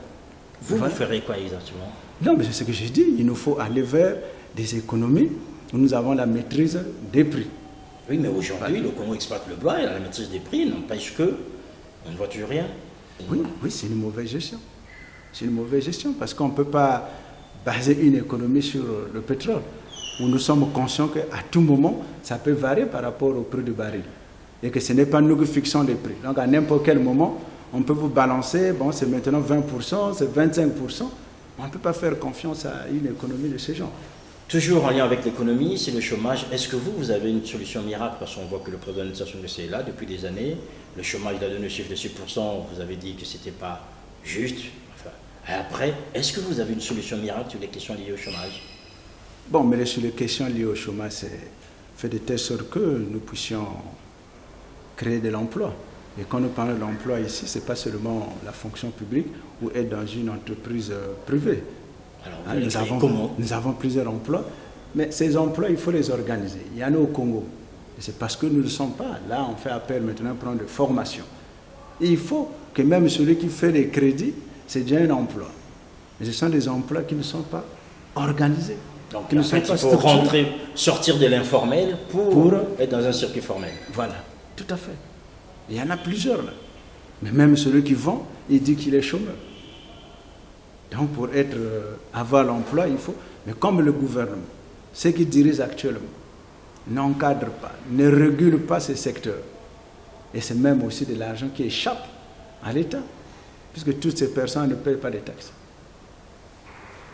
Vous ferez quoi exactement? Non, mais c'est ce que j'ai dit. Il nous faut aller vers des économies où nous avons la maîtrise des prix. Oui, mais aujourd'hui, le Congo exploite le bois et la maîtrise des prix n'empêche que on ne voit toujours rien. Oui, c'est une mauvaise gestion. C'est une mauvaise gestion parce qu'on ne peut pas baser une économie sur le pétrole où nous sommes conscients qu'à tout moment, ça peut varier par rapport au prix du baril et que ce n'est pas nous qui fixons les prix. Donc à n'importe quel moment, on peut vous balancer, bon c'est maintenant 20%, c'est 25%. On ne peut pas faire confiance à une économie de ce genre. Toujours en lien avec l'économie, c'est le chômage. Est-ce que vous avez une solution miracle? Parce qu'on voit que le président de l'administration est là depuis des années. Le chômage, il a donné le chiffre de 6%. Vous avez dit que ce n'était pas juste. Après, est-ce que vous avez une solution miracle sur les questions liées au chômage? Bon, mais sur les questions liées au chômage, c'est fait de telle sorte que nous puissions créer de l'emploi. Et quand nous parlons de l'emploi ici, ce n'est pas seulement la fonction publique ou être dans une entreprise privée. Alors, nous avons plusieurs emplois, mais ces emplois, il faut les organiser. Il y en a au Congo. Et c'est parce que nous ne le sommes pas. Là, on fait appel maintenant pour prendre de formation. Et il faut que même celui qui fait les crédits, c'est déjà un emploi. Mais ce sont des emplois qui ne sont pas organisés. Donc, il faut sortir de l'informel pour être dans un circuit formel. Voilà. Tout à fait. Il y en a plusieurs là. Mais même celui qui vend, il dit qu'il est chômeur. Donc pour avoir l'emploi, il faut... Mais comme le gouvernement, ceux qui dirigent actuellement, n'encadrent pas, ne régulent pas ces secteurs, et c'est même aussi de l'argent qui échappe à l'État, puisque toutes ces personnes ne payent pas les taxes.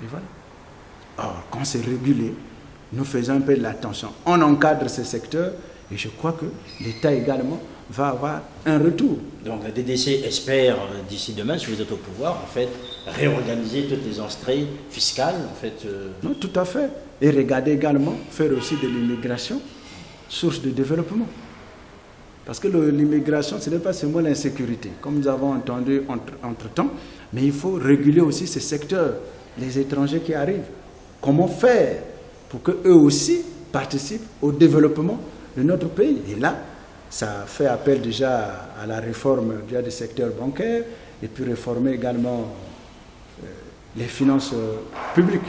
Et voilà. Or, quand c'est régulé, nous faisons un peu de l'attention. On encadre ces secteurs, et je crois que l'État également va avoir un retour. Donc la DDC espère, d'ici demain, si vous êtes au pouvoir, en fait, réorganiser toutes les entrées fiscales, en fait. Non, tout à fait. Et regarder également, faire aussi de l'immigration source de développement. Parce que l'immigration, ce n'est pas seulement l'insécurité, comme nous avons entendu entre-temps, mais il faut réguler aussi ces secteurs, les étrangers qui arrivent. Comment faire pour qu'eux aussi participent au développement de notre pays? Et là, ça fait appel déjà à la réforme du secteur bancaire et puis réformer également les finances publiques.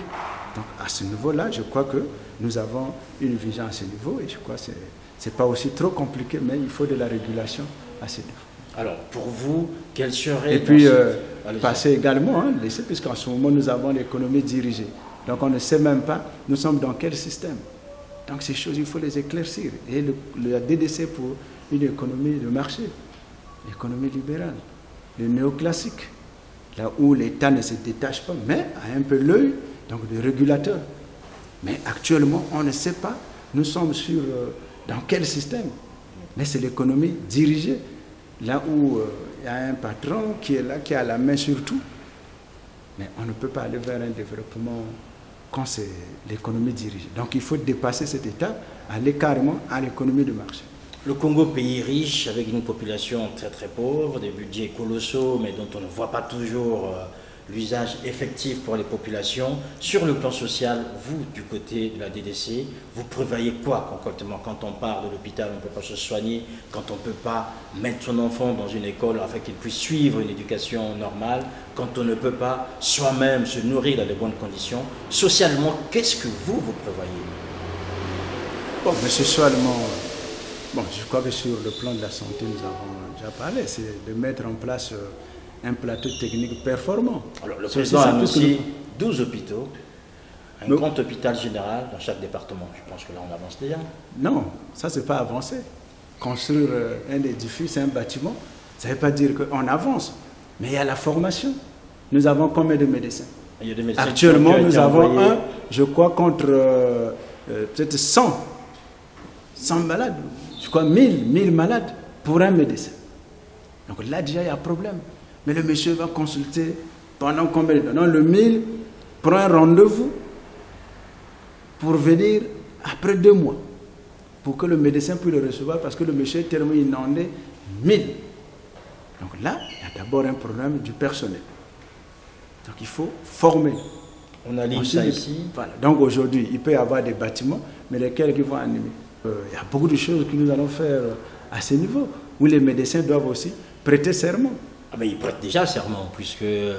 Donc à ce niveau-là, je crois que nous avons une vision à ce niveau et je crois que ce n'est pas aussi trop compliqué, mais il faut de la régulation à ce niveau. Alors pour vous, quel serait... Et puis passer également, puisqu'en ce moment nous avons l'économie dirigée. Donc on ne sait même pas, nous sommes dans quel système. Donc ces choses, il faut les éclaircir. Et le DDC pour une économie de marché, l'économie libérale, le néoclassique, là où l'État ne se détache pas, mais a un peu l'œil donc de régulateur. Mais actuellement, on ne sait pas, nous sommes dans quel système. Mais c'est l'économie dirigée, là où il y a un patron qui est là, qui a la main sur tout. Mais on ne peut pas aller vers un développement quand c'est l'économie dirigée. Donc il faut dépasser cet état, aller carrément à l'économie de marché. Le Congo, pays riche, avec une population très très pauvre, des budgets colossaux, mais dont on ne voit pas toujours l'usage effectif pour les populations. Sur le plan social, vous, du côté de la DDC, vous prévoyez quoi concrètement quand on part de l'hôpital, on ne peut pas se soigner, quand on ne peut pas mettre son enfant dans une école afin qu'il puisse suivre une éducation normale, quand on ne peut pas soi-même se nourrir dans de bonnes conditions. Socialement, qu'est-ce que vous prévoyez? Bon, mais socialement, je crois que sur le plan de la santé, nous avons déjà parlé, c'est de mettre en place un plateau technique performant. Alors, le président a annoncé 12 hôpitaux, un grand hôpital général dans chaque département. Je pense que là, on avance déjà. Non, ça, c'est pas avancer. Construire un édifice, un bâtiment, ça ne veut pas dire qu'on avance. Mais il y a la formation. Nous avons combien de médecins? Il y a des médecins. Actuellement, nous avons je crois, contre peut-être 100 malades. Je crois 1000 malades pour un médecin. Donc là, déjà, il y a un problème. Mais le monsieur va consulter pendant combien de temps? Non, le 1000 prend un rendez-vous pour venir après 2 mois, pour que le médecin puisse le recevoir, parce que le monsieur est tellement inondé, 1000. Donc là, il y a d'abord un problème du personnel. Donc il faut former. On a ligne ça ici. Voilà. Donc aujourd'hui, il peut y avoir des bâtiments, mais lesquels qui vont animer. Il y a beaucoup de choses que nous allons faire à ce niveau, où les médecins doivent aussi prêter serment. Ah mais ils prêtent déjà serment, puisqu'ils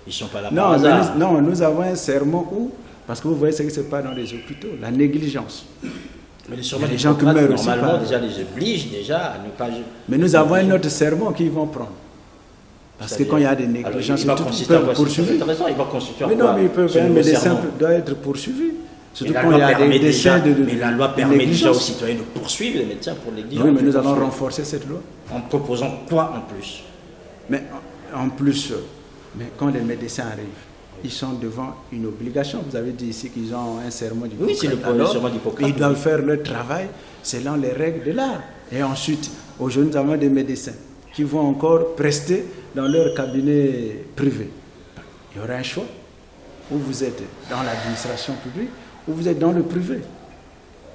ne sont pas là par hasard. Non, nous avons un serment où, parce que vous voyez ce qui se passe dans les hôpitaux, la négligence. Mais les serments des gens qui meurent aussi. Normalement, déjà, les obligent déjà à ne pas... Mais nous avons un autre serment qu'ils vont prendre. Parce que quand il y a des négligences, ils peuvent poursuivre. Il va constituer mais non, mais un médecin doit être poursuivi. Surtout quand il y a des décès mais la loi permet déjà aux citoyens de poursuivre les médecins pour négligence. Oui, mais nous allons renforcer cette loi. En proposant quoi en plus? Mais en plus, mais quand les médecins arrivent, ils sont devant une obligation. Vous avez dit ici qu'ils ont un serment d'Hippocrate. Oui, c'est le premier serment d'Hippocrate. Ils doivent faire leur travail selon les règles de l'art. Et ensuite, aujourd'hui, nous avons des médecins qui vont encore prester dans leur cabinet privé. Il y aura un choix. Où vous êtes dans l'administration publique, ou vous êtes dans le privé.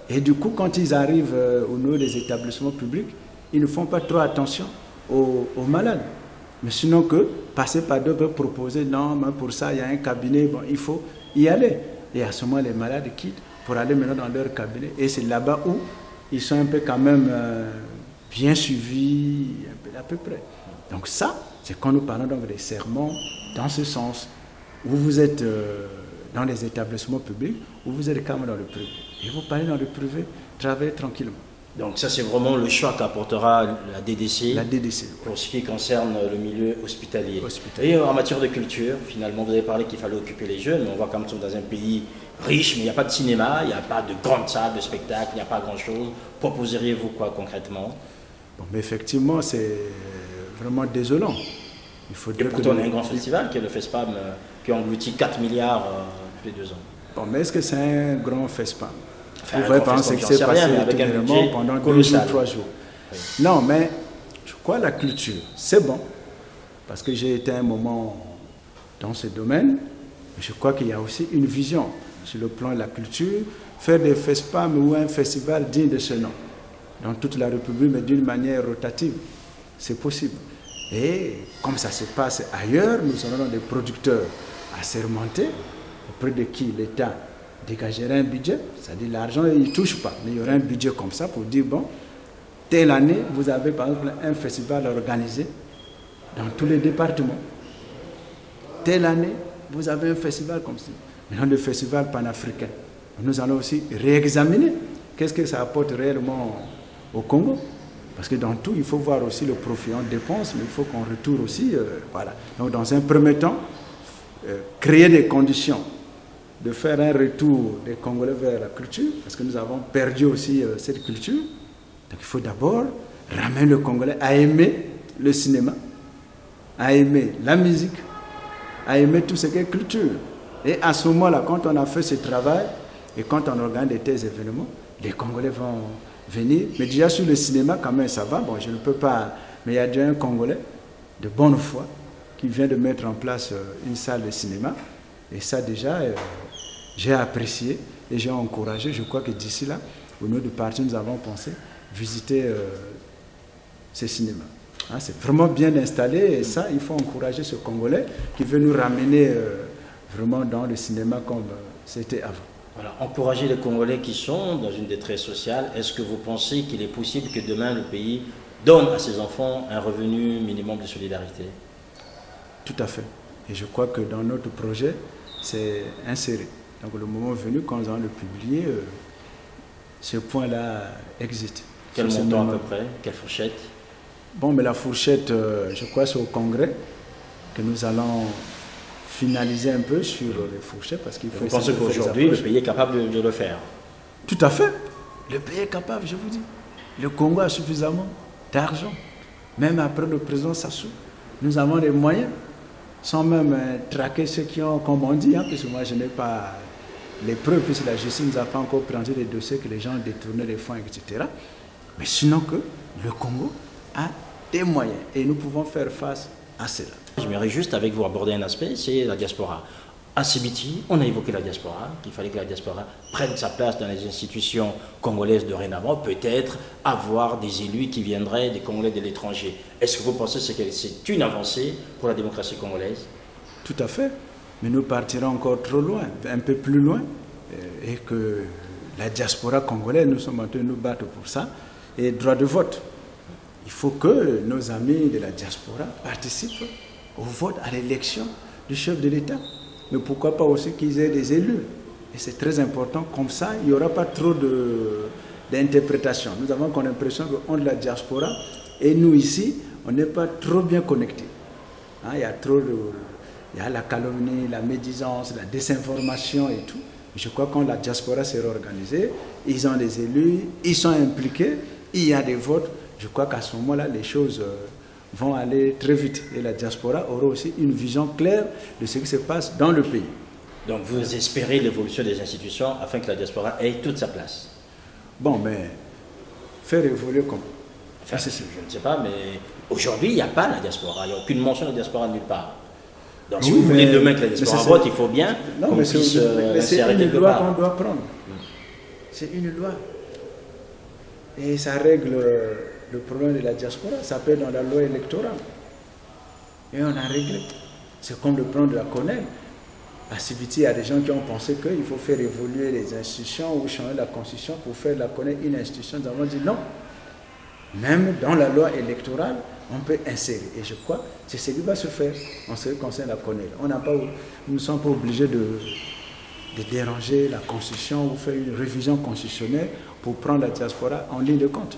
Et du coup, quand ils arrivent au niveau des établissements publics, ils ne font pas trop attention aux malades. Mais sinon que passer par deux peuvent proposer, non, mais pour ça, il y a un cabinet, il faut y aller. Et à ce moment, les malades quittent pour aller maintenant dans leur cabinet. Et c'est là-bas où ils sont un peu quand même bien suivis, à peu près. Donc ça, c'est quand nous parlons donc des serments dans ce sens, où vous êtes dans les établissements publics, où vous êtes quand même dans le privé. Et vous parlez dans le privé, travaillez tranquillement. Donc ça, c'est vraiment le choix qu'apportera la DDC, La DDC. pour ce qui concerne le milieu hospitalier. Hospitalier. Et en matière de culture, finalement, vous avez parlé qu'il fallait occuper les jeunes, mais on voit quand même nous sommes dans un pays riche, mais il n'y a pas de cinéma, il n'y a pas de grande salle de spectacle, il n'y a pas grand-chose. Proposeriez-vous quoi concrètement? Bon, mais effectivement, c'est vraiment désolant. Il Et faudrait pourtant, on a un grand festival qui est le FESPAM, qui engloutit 4 milliards tous les 2 ans. Bon, mais est-ce que c'est un grand FESPAM? Enfin, Vous un voyez, grand par exemple, ce qui FESPAM, s'est j'en sais rien, passé mais avec un dernièrement budget pendant 2 colossal. jours, 3 jours. Oui. Non, mais je crois que la culture, c'est bon, parce que j'ai été un moment dans ce domaine. Je crois qu'il y a aussi une vision sur le plan de la culture, faire des FESPAM ou un festival digne de ce nom, dans toute la République, mais d'une manière rotative. C'est possible. Et comme ça se passe ailleurs, nous aurons des producteurs assermentés, auprès de qui l'État dégagerait un budget, c'est-à-dire l'argent, il ne touche pas, mais il y aurait un budget comme ça pour dire, bon, telle année, vous avez par exemple un festival organisé dans tous les départements. Telle année, vous avez un festival comme ça. Maintenant, le festival panafricain. Nous allons aussi réexaminer qu'est-ce que ça apporte réellement au Congo. Parce que dans tout, il faut voir aussi le profit. On dépense, mais il faut qu'on retourne aussi. Voilà. Donc, dans un premier temps, créer des conditions de faire un retour des Congolais vers la culture, parce que nous avons perdu aussi cette culture. Donc, il faut d'abord ramener le Congolais à aimer le cinéma, à aimer la musique, à aimer tout ce qui est culture. Et à ce moment-là, quand on a fait ce travail, et quand on organise de tels événements, les Congolais vont venir. Mais déjà sur le cinéma, quand même, ça va. Bon, je ne peux pas... Mais il y a déjà un Congolais de bonne foi qui vient de mettre en place une salle de cinéma. Et ça, déjà, j'ai apprécié et j'ai encouragé. Je crois que d'ici là, au nom du parti, nous avons pensé visiter ces cinémas. Hein, c'est vraiment bien installé. Et ça, il faut encourager ce Congolais qui veut nous ramener vraiment dans le cinéma comme c'était avant. Voilà, encourager les Congolais qui sont dans une détresse sociale. Est-ce que vous pensez qu'il est possible que demain le pays donne à ses enfants un revenu minimum de solidarité? Tout à fait. Et je crois que dans notre projet, c'est inséré. Donc le moment venu, quand nous allons le publier, ce point-là existe. Quel montant à peu près? Quelle fourchette? Bon, mais la fourchette, je crois que c'est au Congrès que nous allons finaliser un peu sur les fourchettes parce qu'il faut... Vous pensez qu'aujourd'hui, le pays est capable de le faire? Tout à fait. Le pays est capable, je vous dis. Le Congo a suffisamment d'argent. Même après le président Sassou, nous avons les moyens, sans même traquer ceux qui ont, comme on dit, hein, parce que moi je n'ai pas les preuves, puisque la justice ne nous a pas encore présenté des dossiers que les gens ont détourné les fonds, etc. Mais sinon que le Congo a des moyens et nous pouvons faire face à cela. J'aimerais juste avec vous aborder un aspect, c'est la diaspora. À CBT, on a évoqué la diaspora, qu'il fallait que la diaspora prenne sa place dans les institutions congolaises dorénavant, peut-être avoir des élus qui viendraient des Congolais de l'étranger. Est-ce que vous pensez que c'est une avancée pour la démocratie congolaise? Tout à fait, mais nous partirons encore trop loin, un peu plus loin, et que la diaspora congolaise, nous sommes en train de nous battre pour ça, et droit de vote. Il faut que nos amis de la diaspora participent au vote, à l'élection du chef de l'État. Mais pourquoi pas aussi qu'ils aient des élus? Et c'est très important, comme ça, il n'y aura pas trop d'interprétation. Nous avons comme l'impression qu'on est de la diaspora, et nous ici, on n'est pas trop bien connectés. Hein, il y a la calomnie, la médisance, la désinformation et tout. Je crois que quand la diaspora sera organisée, ils ont des élus, ils sont impliqués, il y a des votes. Je crois qu'à ce moment-là, les choses vont aller très vite. Et la diaspora aura aussi une vision claire de ce qui se passe dans le pays. Donc vous espérez l'évolution des institutions afin que la diaspora ait toute sa place? Bon, mais faire évoluer comment? Enfin, je ne sais pas, mais aujourd'hui, il n'y a pas la diaspora. Il n'y a aucune mention de la diaspora nulle part. Donc si vous voulez demain que la diaspora vote, il faut bien qu'on puisse c'est une loi qu'on doit prendre. C'est une loi. Et ça règle le problème de la diaspora. Ça peut être dans la loi électorale. Et on a réglé. C'est comme le plan de la CONEL. À CBT, il y a des gens qui ont pensé qu'il faut faire évoluer les institutions ou changer la constitution pour faire de la CONEL une institution. Nous avons dit non. Même dans la loi électorale, on peut insérer. Et je crois que c'est ce qui va se faire en ce qui concerne la CONEL. Nous ne sommes pas obligés de déranger la Constitution ou faire une révision constitutionnelle pour prendre la diaspora en ligne de compte.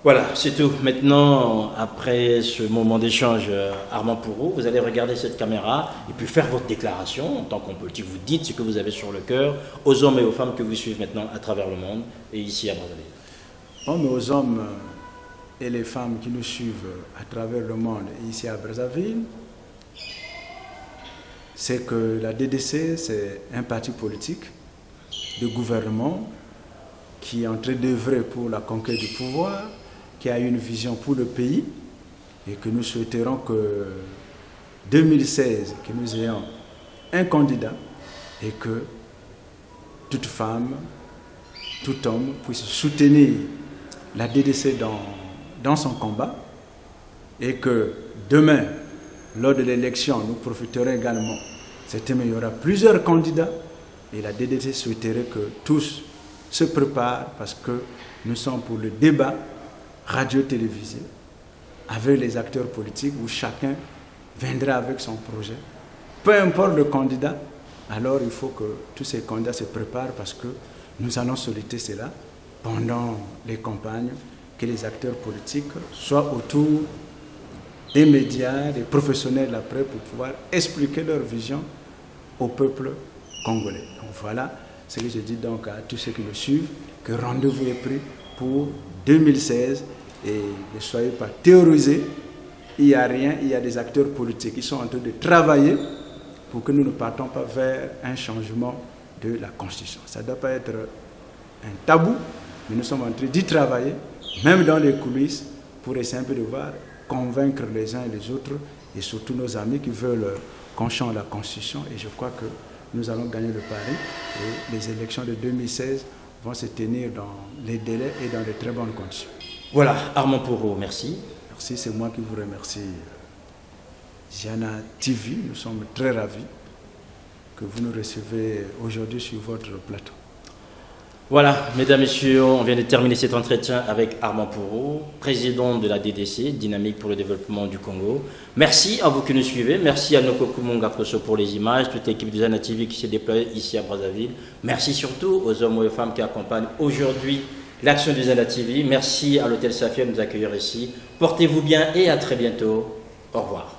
Voilà, c'est tout. Maintenant, après ce moment d'échange, Armand Pourreau, vous allez regarder cette caméra et puis faire votre déclaration en tant qu'homme politique. Vous dites ce que vous avez sur le cœur aux hommes et aux femmes que vous suivez maintenant à travers le monde et ici à Brazzaville. Bon, mais aux hommes et les femmes qui nous suivent à travers le monde et ici à Brazzaville, c'est que la DDC, c'est un parti politique de gouvernement qui est en train d'œuvrer pour la conquête du pouvoir, qui a une vision pour le pays et que nous souhaiterons que 2016, que nous ayons un candidat et que toute femme, tout homme puisse soutenir la DDC dans son combat et que demain, lors de l'élection, nous profiterons également. C'est-à-dire qu'il y aura plusieurs candidats et la DDC souhaiterait que tous se préparent parce que nous sommes pour le débat radio-télévisé avec les acteurs politiques où chacun viendra avec son projet. Peu importe le candidat, alors il faut que tous ces candidats se préparent parce que nous allons solliciter cela pendant les campagnes, que les acteurs politiques soient autour des médias, des professionnels après pour pouvoir expliquer leur vision au peuple congolais. Donc voilà ce que je dis donc à tous ceux qui me suivent, que rendez-vous est pris pour 2016 et ne soyez pas terrorisés. Il n'y a rien, il y a des acteurs politiques qui sont en train de travailler pour que nous ne partons pas vers un changement de la Constitution. Ça ne doit pas être un tabou, mais nous sommes en train d'y travailler, même dans les coulisses, pour essayer un peu de voir, convaincre les uns et les autres, et surtout nos amis qui veulent qu'on change la Constitution. Et je crois que nous allons gagner le pari. Et les élections de 2016 vont se tenir dans les délais et dans de très bonnes conditions. Voilà, Armand Pourreau, merci. Merci, c'est moi qui vous remercie. Ziana TV, nous sommes très ravis que vous nous recevez aujourd'hui sur votre plateau. Voilà, mesdames, messieurs, on vient de terminer cet entretien avec Armand Pourreau, président de la DDC, Dynamique pour le développement du Congo. Merci à vous qui nous suivez, merci à Noko Kumunga Koso pour les images, toute l'équipe de Ziana TV qui s'est déployée ici à Brazzaville. Merci surtout aux hommes et aux femmes qui accompagnent aujourd'hui l'action de Ziana TV. Merci à l'hôtel Safia de nous accueillir ici. Portez-vous bien et à très bientôt. Au revoir.